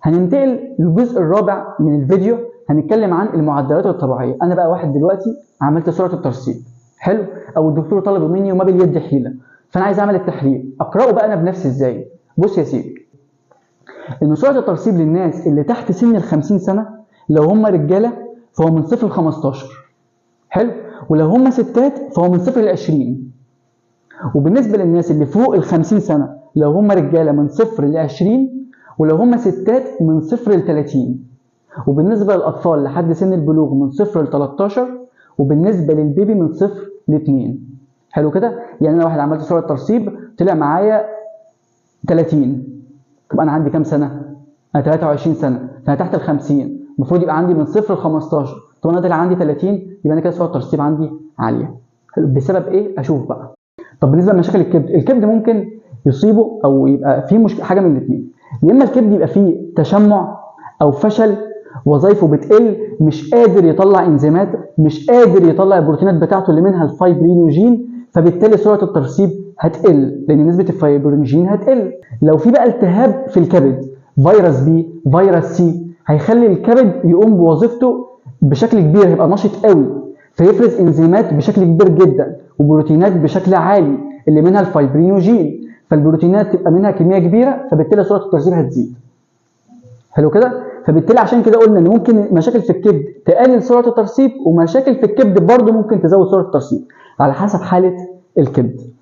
هننتقل للجزء الرابع من الفيديو، هنتكلم عن المعدلات الطبيعيه. انا بقى واحد دلوقتي عملت سرعه الترسيب، حلو، او الدكتور طلب مني وما باليد حيله، فانا عايز اعمل التحليل، اقراه بقى انا بنفسي ازاي؟ بص يا سيدي، ان سرعه الترسيب للناس اللي تحت سن ال 50 سنه لو هم رجاله فهو من 0 ل 15، حلو، ولو هم ستات فهو من 0 ل 20. وبالنسبه للناس اللي فوق ال 50 سنه لو هم رجاله من 0 ل 20، ولو هم ستات من 0 ل 30. وبالنسبه للاطفال لحد سن البلوغ من 0 ل 13، وبالنسبه للبيبي من 0 ل 2. حلو كده؟ يعني انا واحد عملت سرعه ترسيب طلع معايا 30، طب انا عندي كام سنه؟ انا 23 سنه، فانا تحت ال 50، المفروض يبقى عندي من 0 ل 15، طب انا طلع عندي 30، يبقى انا كده سرعه الترسيب عندي عاليه. بسبب ايه؟ اشوف بقى. طب بالنسبه لمشاكل الكبد، الكبد ممكن يصيبه او يبقى فيه حاجه من الاثنين، يا اما الكبد يبقى فيه تشمع او فشل، وظائفه بتقل، مش قادر يطلع انزيمات، مش قادر يطلع البروتينات بتاعته اللي منها الفايبرينوجين، فبالتالي سرعه الترسيب هتقل لان نسبه الفايبرينوجين هتقل. لو في بقى التهاب في الكبد، فيروس بي، فيروس سي، هيخلي الكبد يقوم بوظيفته بشكل كبير، هيبقى نشط قوي، فيفرز انزيمات بشكل كبير جدا وبروتينات بشكل عالي اللي منها الفايبرينوجين، فالبروتينات تبقى منها كميه كبيره، فبالتالي سرعه الترسيب هتزيد. حلو كده؟ فبالتالي عشان كده قلنا ان ممكن مشاكل في الكبد تقلل سرعه الترسيب، ومشاكل في الكبد برضه ممكن تزود سرعه الترسيب على حسب حاله الكبد.